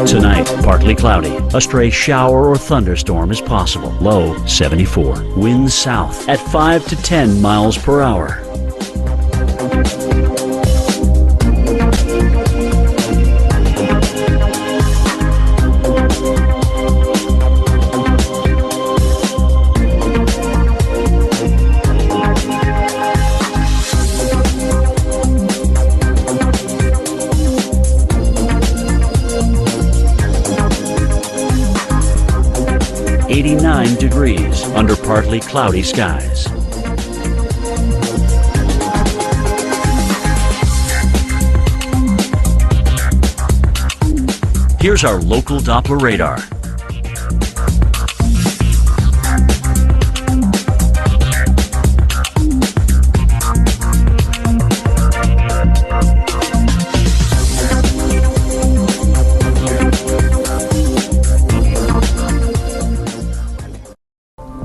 Tonight, partly cloudy. A stray shower or thunderstorm is possible. Low 74. Winds south at 5 to 10 miles per hour. Degrees under partly cloudy skies. Here's our local Doppler radar.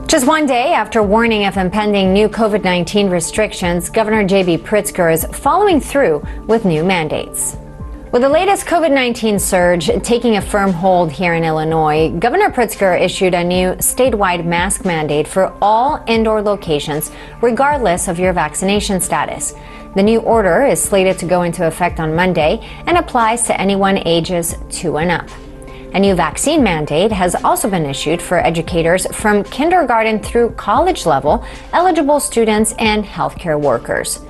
Just one day after warning of impending new COVID-19 restrictions, Governor J.B. Pritzker is following through with new mandates. With the latest COVID-19 surge taking a firm hold here in Illinois, Governor Pritzker issued a new statewide mask mandate for all indoor locations, regardless of your vaccination status. The new order is slated to go into effect on Monday and applies to anyone ages 2 and up. A new vaccine mandate has also been issued for educators from kindergarten through college level, eligible students, and healthcare workers.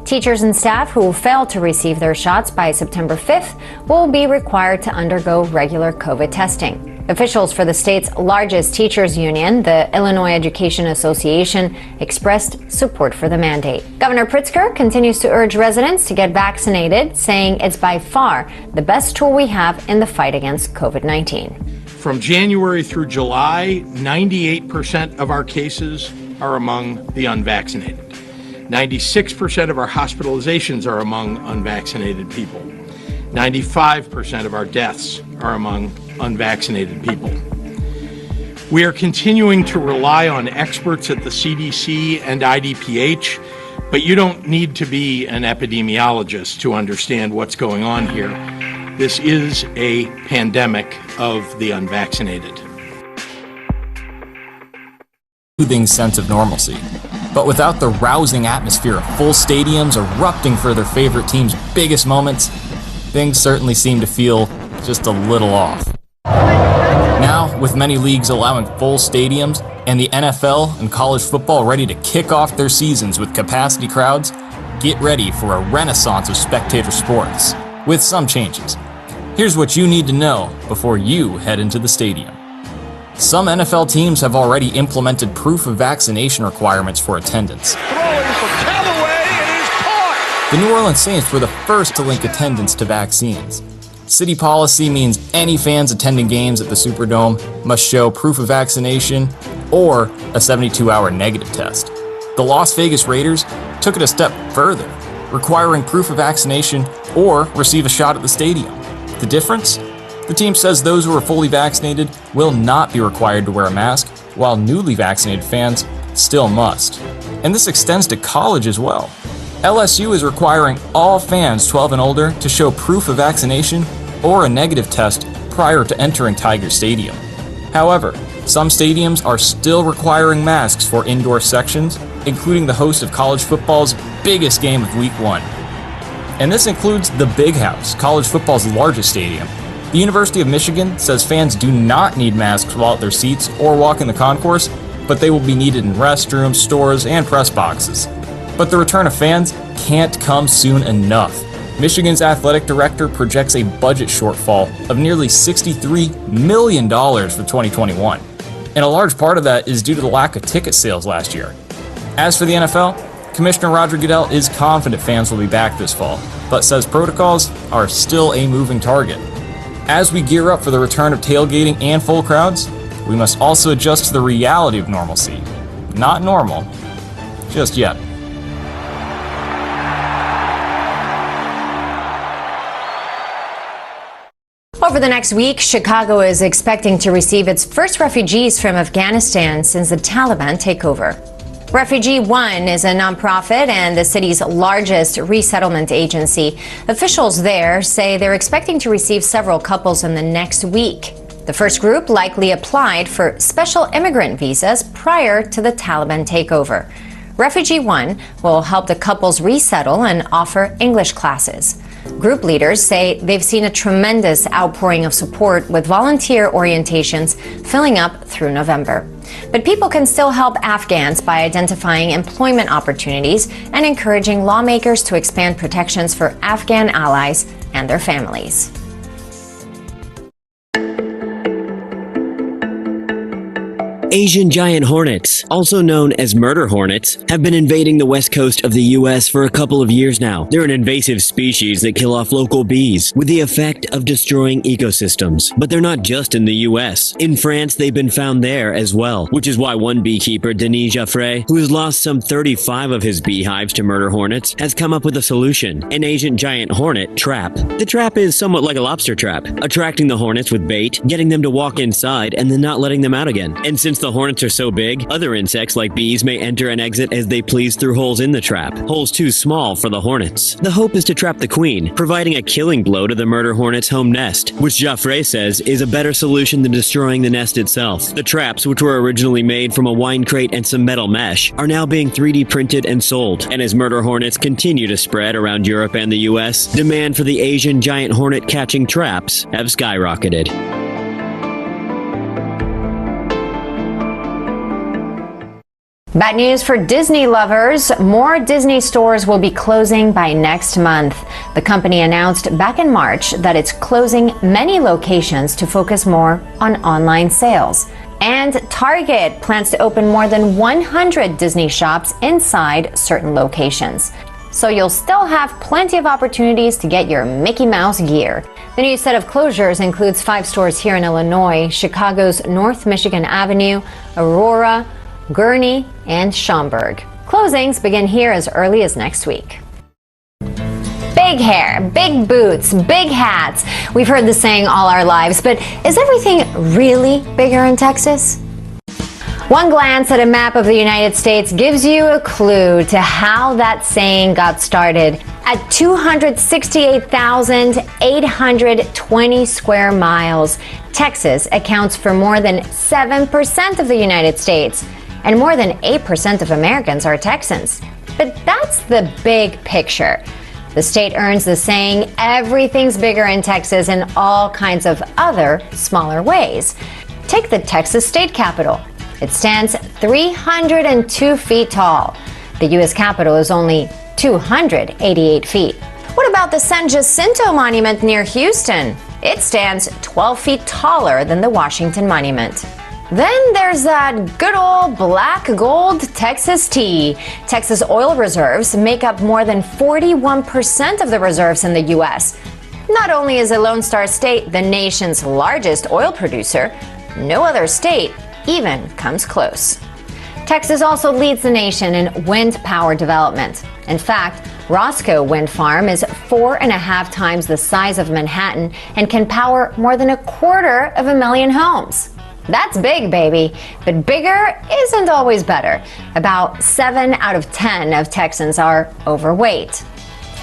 Teachers and staff who fail to receive their shots by September 5th will be required to undergo regular COVID testing. Officials for the state's largest teachers union, the Illinois Education Association, expressed support for the mandate. Governor Pritzker continues to urge residents to get vaccinated, saying it's by far the best tool we have in the fight against COVID-19. From January through July, 98% of our cases are among the unvaccinated. 96% of our hospitalizations are among unvaccinated people. 95% of our deaths are among unvaccinated people. We are continuing to rely on experts at the CDC and IDPH, but you don't need to be an epidemiologist to understand what's going on here. This is a pandemic of the unvaccinated. Soothing sense of normalcy. But without the rousing atmosphere of full stadiums erupting for their favorite team's biggest moments, things certainly seem to feel just a little off. Now, with many leagues allowing full stadiums and the NFL and college football ready to kick off their seasons with capacity crowds, get ready for a renaissance of spectator sports, with some changes. Here's what you need to know before you head into the stadium. Some NFL teams have already implemented proof of vaccination requirements for attendance. The New Orleans Saints were the first to link attendance to vaccines. City policy means any fans attending games at the Superdome must show proof of vaccination or a 72-hour negative test. The Las Vegas Raiders took it a step further, requiring proof of vaccination or receive a shot at the stadium. The difference? The team says those who are fully vaccinated will not be required to wear a mask, while newly vaccinated fans still must. And this extends to college as well. LSU is requiring all fans 12 and older to show proof of vaccination or a negative test prior to entering Tiger Stadium. However, some stadiums are still requiring masks for indoor sections, including the host of college football's biggest game of Week 1. And this includes the Big House, college football's largest stadium. The University of Michigan says fans do not need masks while at their seats or walk in the concourse, but they will be needed in restrooms, stores, and press boxes. But the return of fans can't come soon enough. Michigan's athletic director projects a budget shortfall of nearly $63 million for 2021. And a large part of that is due to the lack of ticket sales last year. As for the NFL, Commissioner Roger Goodell is confident fans will be back this fall, but says protocols are still a moving target. As we gear up for the return of tailgating and full crowds, we must also adjust to the reality of normalcy. Not normal, just yet. Over the next week, Chicago is expecting to receive its first refugees from Afghanistan since the Taliban takeover. Refugee One is a nonprofit and the city's largest resettlement agency. Officials there say they're expecting to receive several couples in the next week. The first group likely applied for special immigrant visas prior to the Taliban takeover. Refugee One will help the couples resettle and offer English classes. Group leaders say they've seen a tremendous outpouring of support with volunteer orientations filling up through November. But people can still help Afghans by identifying employment opportunities and encouraging lawmakers to expand protections for Afghan allies and their families. Asian giant hornets, also known as murder hornets, have been invading the west coast of the U.S. for a couple of years now. They're an invasive species that kill off local bees, with the effect of destroying ecosystems. But they're not just in the U.S. In France, they've been found there as well, which is why one beekeeper, Denis Jaffray, who has lost some 35 of his beehives to murder hornets, has come up with a solution: an Asian giant hornet trap. The trap is somewhat like a lobster trap, attracting the hornets with bait, getting them to walk inside, and then not letting them out again. And since the hornets are so big, other insects like bees may enter and exit as they please through holes in the trap, holes too small for the hornets. The hope is to trap the queen, providing a killing blow to the murder hornet's home nest, which Jaffray says is a better solution than destroying the nest itself. The traps, which were originally made from a wine crate and some metal mesh, are now being 3D printed and sold. And as murder hornets continue to spread around Europe and the US, demand for the Asian giant hornet catching traps have skyrocketed. Bad news for Disney lovers. More Disney stores will be closing by next month. The company announced back in March that it's closing many locations to focus more on online sales. And Target plans to open more than 100 Disney shops inside certain locations. So you'll still have plenty of opportunities to get your Mickey Mouse gear. The new set of closures includes 5 stores here in Illinois, Chicago's North Michigan Avenue, Aurora, Gurnee, and Schaumburg. Closings begin here as early as next week. Big hair, big boots, big hats. We've heard the saying all our lives, but is everything really bigger in Texas? One glance at a map of the United States gives you a clue to how that saying got started. At 268,820 square miles, Texas accounts for more than 7% of the United States. And more than 8% of Americans are Texans. But that's the big picture. The state earns the saying, everything's bigger in Texas in all kinds of other smaller ways. Take the Texas State Capitol. It stands 302 feet tall. The U.S. Capitol is only 288 feet. What about the San Jacinto Monument near Houston? It stands 12 feet taller than the Washington Monument. Then there's that good old black gold Texas tea. Texas oil reserves make up more than 41% of the reserves in the U.S. Not only is the Lone Star State the nation's largest oil producer, no other state even comes close. Texas also leads the nation in wind power development. In fact, Roscoe Wind Farm is 4.5 times the size of Manhattan and can power more than 250,000 homes. That's big, baby. But bigger isn't always better. About 7 out of 10 of Texans are overweight.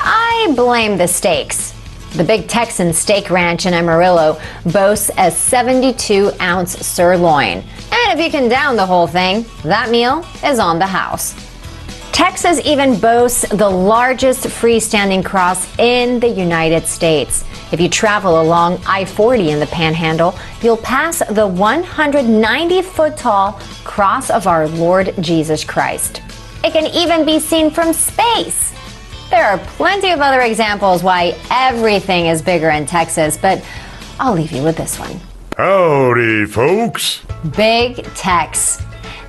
I blame the steaks. The Big Texan Steak Ranch in Amarillo boasts a 72-ounce sirloin. And if you can down the whole thing, that meal is on the house. Texas even boasts the largest freestanding cross in the United States. If you travel along I-40 in the Panhandle, you'll pass the 190-foot-tall cross of our Lord Jesus Christ. It can even be seen from space. There are plenty of other examples why everything is bigger in Texas, but I'll leave you with this one. Howdy, folks. Big Tex.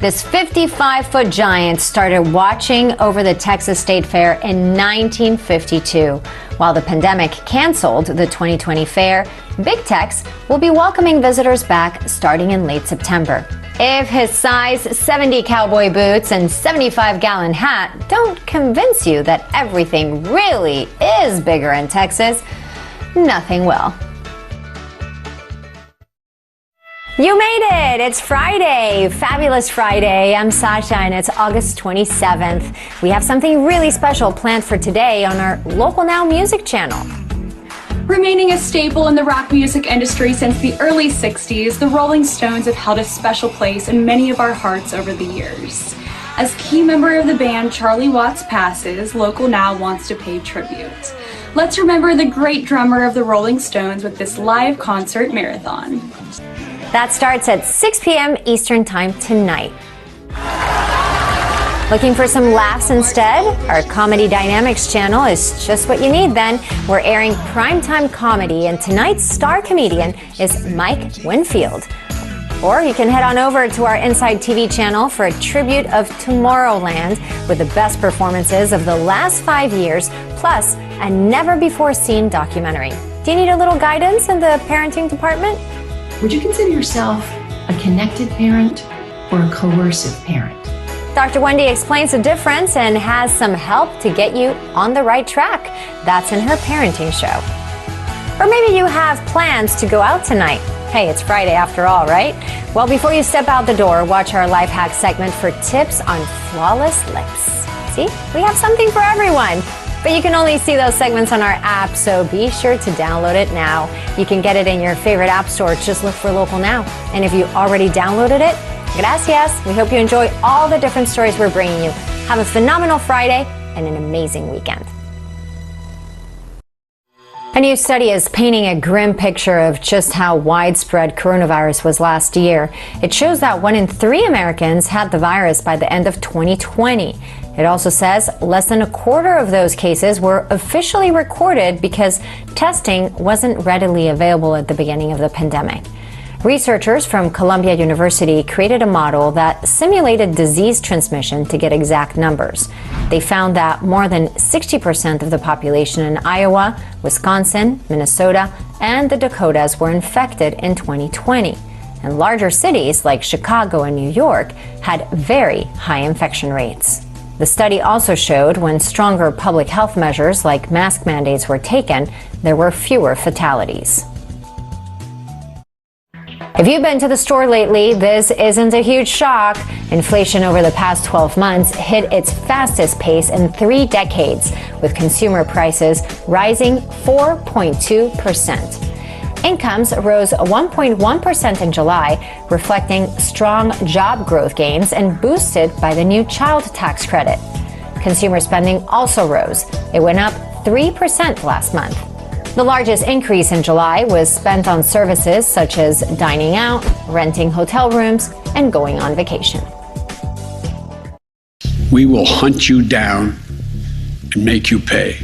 This 55-foot giant started watching over the Texas State Fair in 1952. While the pandemic canceled the 2020 fair, Big Tex will be welcoming visitors back starting in late September. If his size 70 cowboy boots and 75-gallon hat don't convince you that everything really is bigger in Texas, nothing will. You made it! It's Friday! Fabulous Friday. I'm Sasha and it's August 27th. We have something really special planned for today on our Local Now music channel. Remaining a staple in the rock music industry since the early 60s, the Rolling Stones have held a special place in many of our hearts over the years. As key member of the band Charlie Watts passes, Local Now wants to pay tribute. Let's remember the great drummer of the Rolling Stones with this live concert marathon. That starts at 6 p.m. Eastern Time tonight. Looking for some laughs instead? Our Comedy Dynamics channel is just what you need then. We're airing primetime comedy, and tonight's star comedian is Mike Winfield. Or you can head on over to our Inside TV channel for a tribute of Tomorrowland with the best performances of the last 5 years, plus a never-before-seen documentary. Do you need a little guidance in the parenting department? Would you consider yourself a connected parent or a coercive parent? Dr. Wendy explains the difference and has some help to get you on the right track. That's in her parenting show. Or maybe you have plans to go out tonight. Hey, it's Friday after all, right? Well, before you step out the door, watch our life hack segment for tips on flawless lips. See, we have something for everyone. But you can only see those segments on our app, so be sure to download it now. You can get it in your favorite app store. Just look for Local Now. And if you already downloaded it, gracias. We hope you enjoy all the different stories we're bringing you. Have a phenomenal Friday and an amazing weekend. A new study is painting a grim picture of just how widespread coronavirus was last year. It shows that 1 in 3 Americans had the virus by the end of 2020. It also says less than a quarter of those cases were officially recorded because testing wasn't readily available at the beginning of the pandemic. Researchers from Columbia University created a model that simulated disease transmission to get exact numbers. They found that more than 60% of the population in Iowa, Wisconsin, Minnesota, and the Dakotas were infected in 2020. And larger cities like Chicago and New York had very high infection rates. The study also showed when stronger public health measures like mask mandates were taken, there were fewer fatalities. If you've been to the store lately, this isn't a huge shock. Inflation over the past 12 months hit its fastest pace in 3 decades, with consumer prices rising 4.2%. Incomes rose 1.1% in July, reflecting strong job growth gains and boosted by the new child tax credit. Consumer spending also rose. It went up 3% last month. The largest increase in July was spent on services such as dining out, renting hotel rooms, and going on vacation. We will hunt you down and make you pay.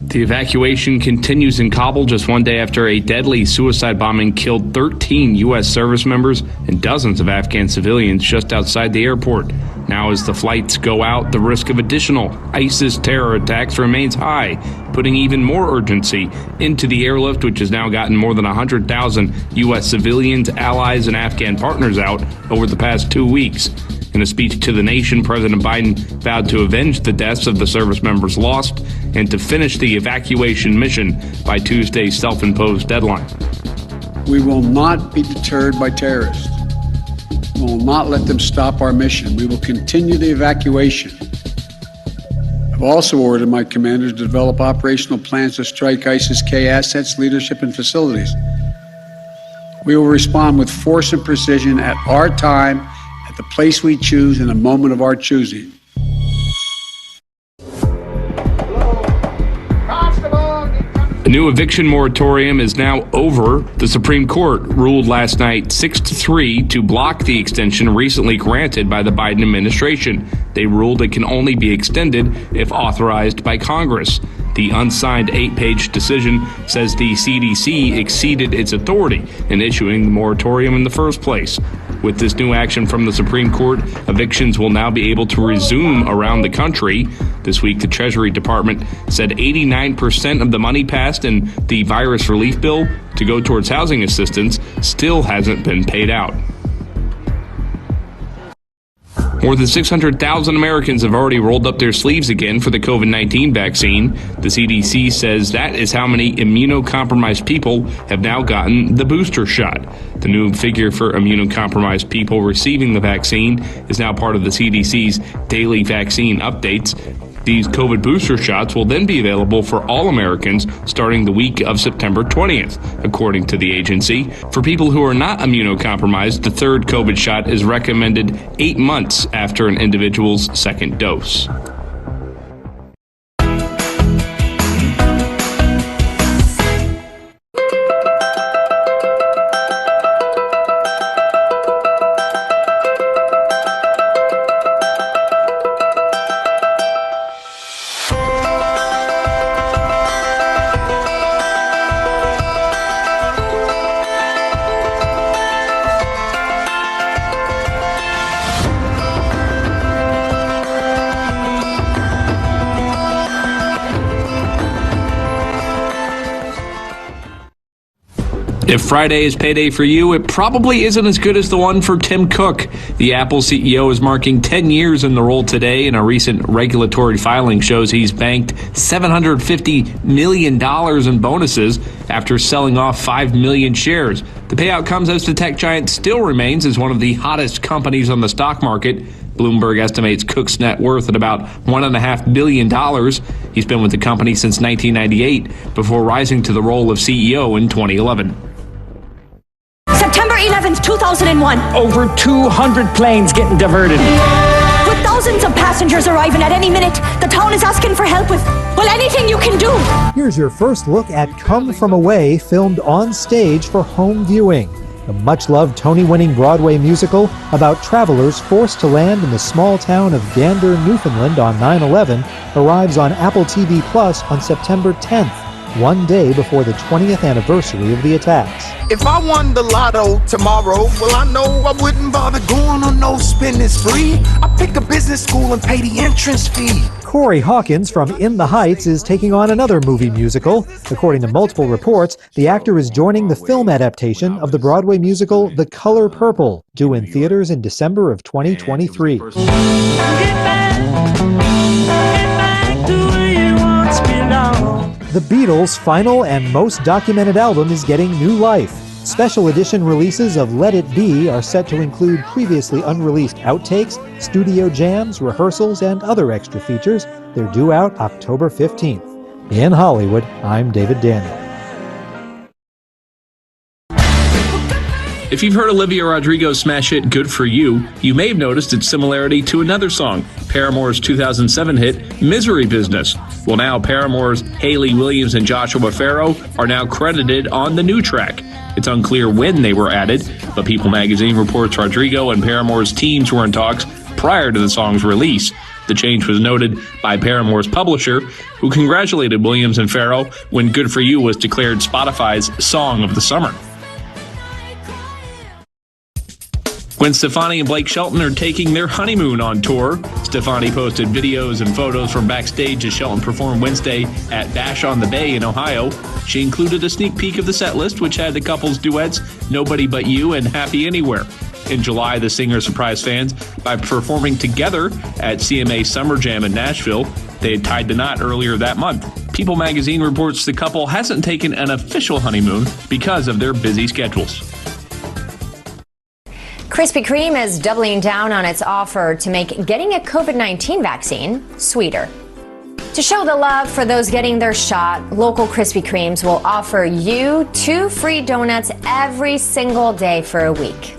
The evacuation continues in Kabul just 1 day after a deadly suicide bombing killed 13 U.S. service members and dozens of Afghan civilians just outside the airport. Now, as the flights go out, the risk of additional ISIS terror attacks remains high, putting even more urgency into the airlift, which has now gotten more than 100,000 U.S. civilians, allies, and Afghan partners out over the past 2 weeks. In a speech to the nation, President Biden vowed to avenge the deaths of the service members lost and to finish the evacuation mission by Tuesday's self-imposed deadline. We will not be deterred by terrorists. We will not let them stop our mission. We will continue the evacuation. I've also ordered my commanders to develop operational plans to strike ISIS-K assets, leadership, and facilities. We will respond with force and precision at our time, at the place we choose, in a moment of our choosing. A new eviction moratorium is now over. The Supreme Court ruled last night 6-3 to block the extension recently granted by the Biden administration. They ruled it can only be extended if authorized by Congress. The unsigned 8-page decision says the CDC exceeded its authority in issuing the moratorium in the first place. With this new action from the Supreme Court, evictions will now be able to resume around the country. This week, the Treasury Department said 89% of the money passed in the virus relief bill to go towards housing assistance still hasn't been paid out. More than 600,000 Americans have already rolled up their sleeves again for the COVID-19 vaccine. The CDC says that is how many immunocompromised people have now gotten the booster shot. The new figure for immunocompromised people receiving the vaccine is now part of the CDC's daily vaccine updates. These COVID booster shots will then be available for all Americans starting the week of September 20th, according to the agency. For people who are not immunocompromised, the third COVID shot is recommended 8 months after an individual's second dose. If Friday is payday for you, it probably isn't as good as the one for Tim Cook. The Apple CEO is marking 10 years in the role today, and a recent regulatory filing shows he's banked $750 million in bonuses after selling off 5 million shares. The payout comes as the tech giant still remains as one of the hottest companies on the stock market. Bloomberg estimates Cook's net worth at about $1.5 billion. He's been with the company since 1998, before rising to the role of CEO in 2011. September 11th, 2001. Over 200 planes getting diverted. With thousands of passengers arriving at any minute, the town is asking for help with, well, anything you can do. Here's your first look at Come From Away, filmed on stage for home viewing. The much-loved Tony-winning Broadway musical about travelers forced to land in the small town of Gander, Newfoundland on 9/11 arrives on Apple TV Plus on September 10th, one day before the 20th anniversary of the attacks. If I won the lotto tomorrow, well, I know I wouldn't bother going on no spending spree. I pick a business school and pay the entrance fee. Corey Hawkins from In the Heights is taking on another movie musical. According to multiple reports, the actor is joining the film adaptation of the Broadway musical The Color Purple, due in theaters in December of 2023. The Beatles' final and most documented album is getting new life. Special edition releases of Let It Be are set to include previously unreleased outtakes, studio jams, rehearsals, and other extra features. They're due out October 15th. In Hollywood, I'm David Daniel. If you've heard Olivia Rodrigo's smash hit Good For You, you may have noticed its similarity to another song, Paramore's 2007 hit Misery Business. Well, now Paramore's Hayley Williams and Joshua Farrow are now credited on the new track. It's unclear when they were added, but People magazine reports Rodrigo and Paramore's teams were in talks prior to the song's release. The change was noted by Paramore's publisher, who congratulated Williams and Farrow when Good For You was declared Spotify's Song of the Summer. When Stefani and Blake Shelton are taking their honeymoon on tour. Stefani posted videos and photos from backstage as Shelton performed Wednesday at Bash on the Bay in Ohio. She included a sneak peek of the set list, which had the couple's duets Nobody But You and Happy Anywhere. In July, the singer surprised fans by performing together at CMA Summer Jam in Nashville. They had tied the knot earlier that month. People magazine reports the couple hasn't taken an official honeymoon because of their busy schedules. Krispy Kreme is doubling down on its offer to make getting a COVID-19 vaccine sweeter. To show the love for those getting their shot, local Krispy Kremes will offer you 2 free donuts every single day for a week.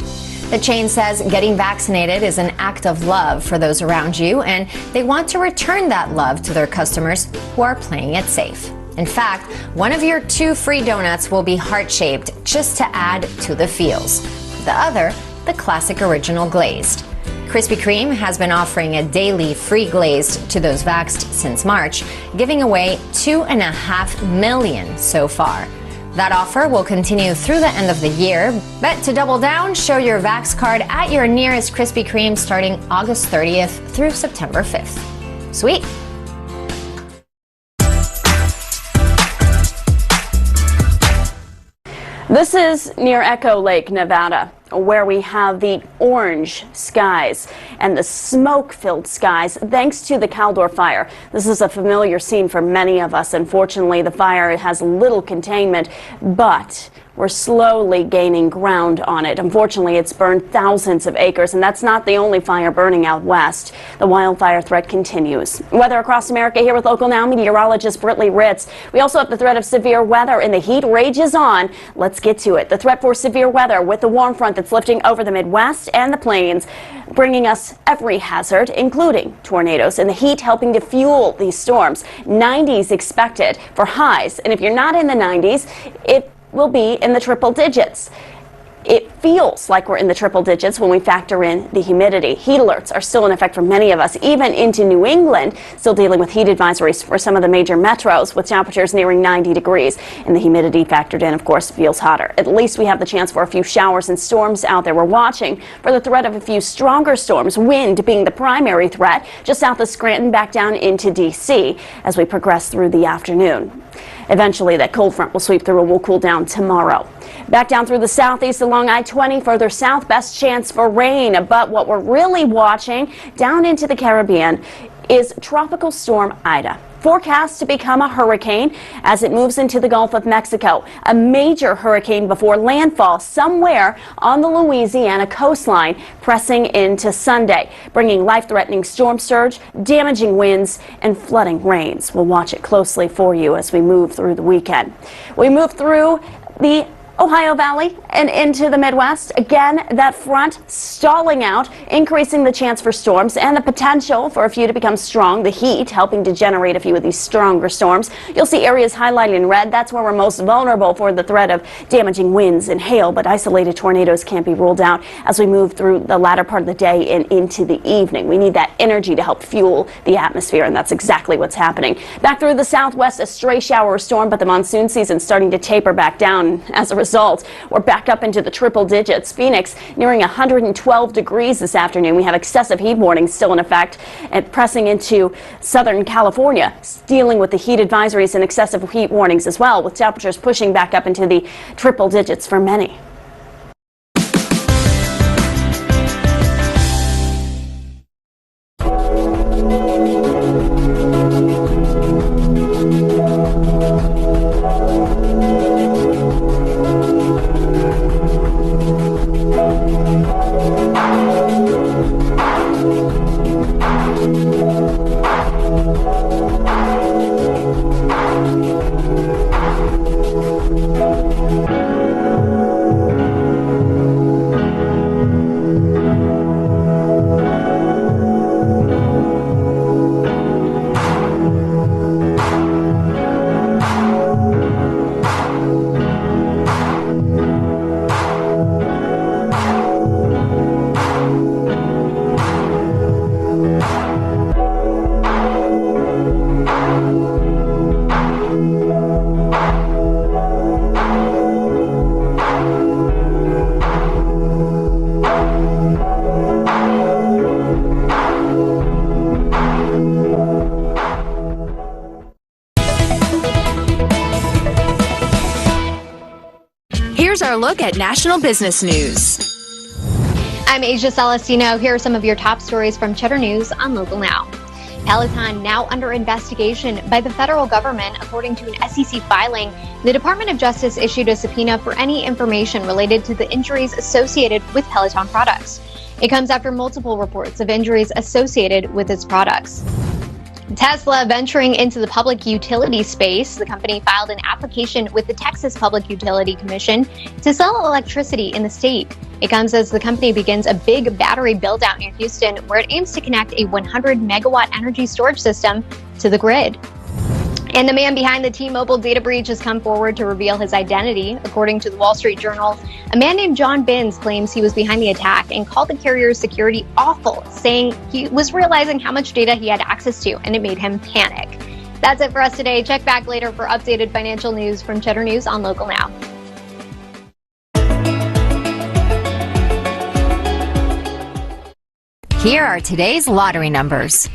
The chain says getting vaccinated is an act of love for those around you, and they want to return that love to their customers who are playing it safe. In fact, one of your 2 free donuts will be heart-shaped just to add to the feels. The other, the classic original glazed. Krispy Kreme has been offering a daily free glazed to those vaxxed since March, giving away 2.5 million so far. That offer will continue through the end of the year, but to double down, show your Vax card at your nearest Krispy Kreme starting August 30th through September 5th. Sweet. This is near Echo Lake, Nevada. where we have the orange skies and the smoke-filled skies thanks to the Caldor fire. This is a familiar scene for many of us. Unfortunately, the fire has little containment, but we're slowly gaining ground on it. Unfortunately, it's burned thousands of acres, and that's not the only fire burning out west. The wildfire threat continues. Weather across America here with Local Now meteorologist Britley Ritz. We also have the threat of severe weather, and the heat rages on. Let's get to it. The threat for severe weather with the warm front that's lifting over the Midwest and the plains, bringing us every hazard, including tornadoes, and the heat helping to fuel these storms. 90s expected for highs, and if you're not in the 90s, it will be in the triple digits. It feels like we're in the triple digits when we factor in the humidity. Heat alerts are still in effect for many of us, even into New England, still dealing with heat advisories for some of the major metros with temperatures nearing 90 degrees. And the humidity factored in, of course, feels hotter. At least we have the chance for a few showers and storms out there. We're watching for the threat of a few stronger storms, wind being the primary threat, just south of Scranton back down into D.C. as we progress through the afternoon. Eventually, that cold front will sweep through and will cool down tomorrow. Back down through the southeast along I-20, further south, best chance for rain. But what we're really watching down into the Caribbean is Tropical Storm Ida. Forecast to become a hurricane as it moves into the Gulf of Mexico. A major hurricane before landfall somewhere on the Louisiana coastline, pressing into Sunday, bringing life-threatening storm surge, damaging winds, and flooding rains. We'll watch it closely for you as we move through the weekend. We move through the Ohio Valley and into the Midwest. Again, that front stalling out, increasing the chance for storms and the potential for a few to become strong. The heat helping to generate a few of these stronger storms. You'll see areas highlighted in red. That's where we're most vulnerable for the threat of damaging winds and hail, but isolated tornadoes can't be ruled out as we move through the latter part of the day and into the evening. We need that energy to help fuel the atmosphere, and that's exactly what's happening. Back through the southwest, a stray shower or storm, but the monsoon season starting to taper back down as a result. We're back up into the triple digits. Phoenix nearing 112 degrees this afternoon. We have excessive heat warnings still in effect and pressing into Southern California, dealing with the heat advisories and excessive heat warnings as well, with temperatures pushing back up into the triple digits for many. Here's our look at national business news. I'm Asia Celestino. Here are some of your top stories from Cheddar News on Local Now. Peloton now under investigation by the federal government. According to an SEC filing, the Department of Justice issued a subpoena for any information related to the injuries associated with Peloton products. It comes after multiple reports of injuries associated with its products. Tesla venturing into the public utility space. The company filed an application with the Texas Public Utility Commission to sell electricity in the state. It comes as the company begins a big battery build-out near Houston, where it aims to connect a 100-megawatt energy storage system to the grid. And the man behind the T-Mobile data breach has come forward to reveal his identity. According to the Wall Street Journal, a man named John Binns claims he was behind the attack and called the carrier's security awful, saying he was realizing how much data he had access to and it made him panic. That's it for us today. Check back later for updated financial news from Cheddar News on Local Now. Here are today's lottery numbers.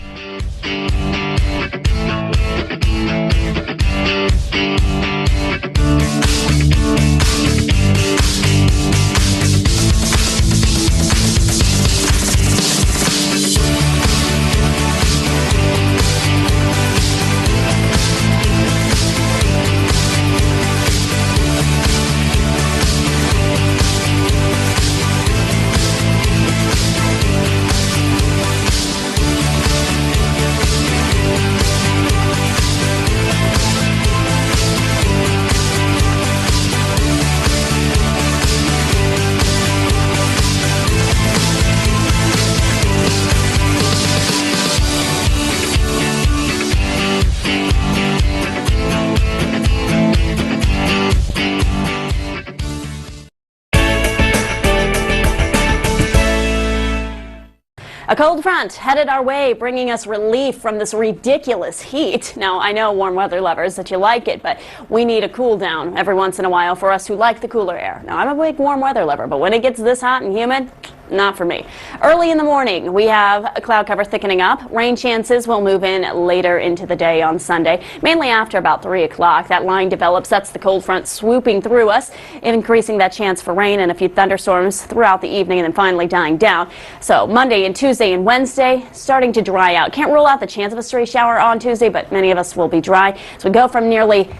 A cold front headed our way, bringing us relief from this ridiculous heat. Now, I know, warm weather lovers, that you like it, but we need a cool down every once in a while for us who like the cooler air. Now, I'm a big warm weather lover, but when it gets this hot and humid, not for me. Early in the morning, we have a cloud cover thickening up. Rain chances will move in later into the day on Sunday, mainly after about 3 o'clock. That line develops. That's the cold front swooping through us, increasing that chance for rain and a few thunderstorms throughout the evening and then finally dying down. So Monday and Tuesday and Wednesday starting to dry out. Can't rule out the chance of a stray shower on Tuesday, but many of us will be dry. So we go from nearly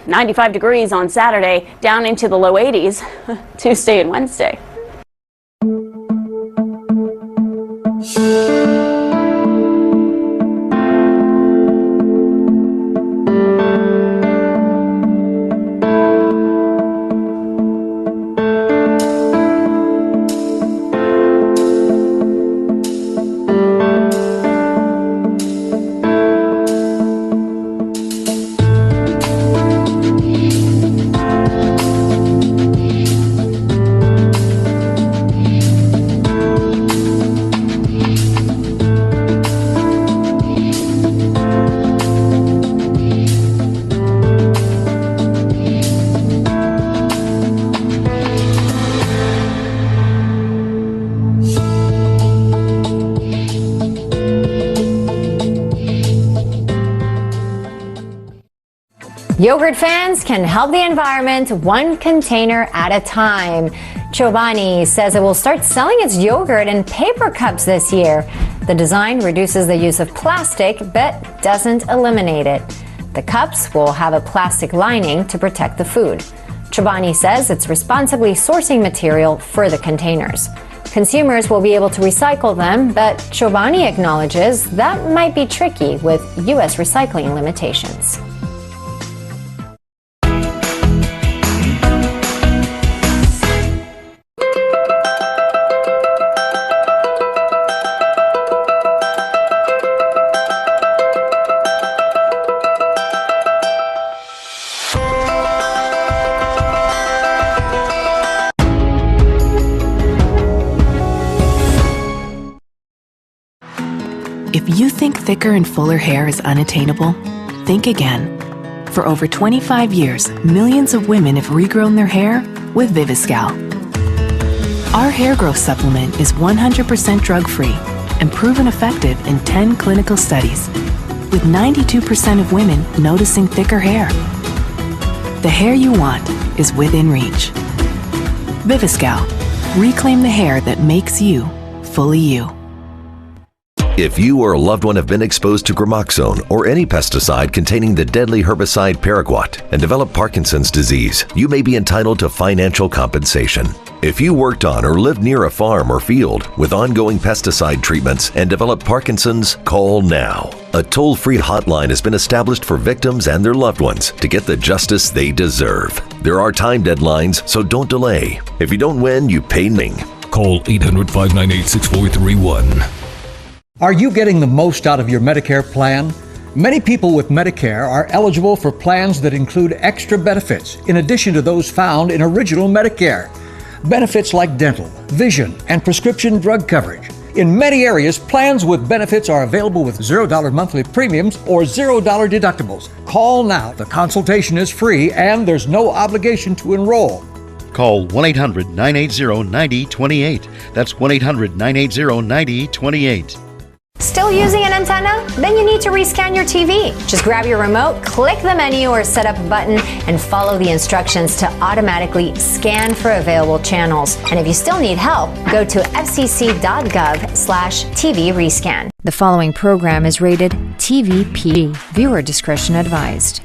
95 degrees on Saturday down into the low 80s Tuesday and Wednesday. Yogurt fans can help the environment one container at a time. Chobani says it will start selling its yogurt in paper cups this year. The design reduces the use of plastic but doesn't eliminate it. The cups will have a plastic lining to protect the food. Chobani says it's responsibly sourcing material for the containers. Consumers will be able to recycle them, but Chobani acknowledges that might be tricky with U.S. recycling limitations. If you think thicker and fuller hair is unattainable, think again. For over 25 years, millions of women have regrown their hair with Viviscal. Our hair growth supplement is 100% drug-free and proven effective in 10 clinical studies, with 92% of women noticing thicker hair. The hair you want is within reach. Viviscal. Reclaim the hair that makes you fully you. If you or a loved one have been exposed to gramoxone or any pesticide containing the deadly herbicide paraquat and develop Parkinson's disease, you may be entitled to financial compensation. If you worked on or lived near a farm or field with ongoing pesticide treatments and developed Parkinson's, call now. A toll-free hotline has been established for victims and their loved ones to get the justice they deserve. There are time deadlines, so don't delay. If you don't win, you pay Ming. Call 800-598-6431. Are you getting the most out of your Medicare plan? Many people with Medicare are eligible for plans that include extra benefits in addition to those found in original Medicare. Benefits like dental, vision, and prescription drug coverage. In many areas, plans with benefits are available with $0 monthly premiums or $0 deductibles. Call now. The consultation is free and there's no obligation to enroll. Call 1-800-980-9028. That's 1-800-980-9028. Still using an antenna? Then you need to rescan your TV. Just grab your remote, click the menu or set up a button, and follow the instructions to automatically scan for available channels. And if you still need help, go to fcc.gov/TV rescan. The following program is rated TVPG. Viewer discretion advised.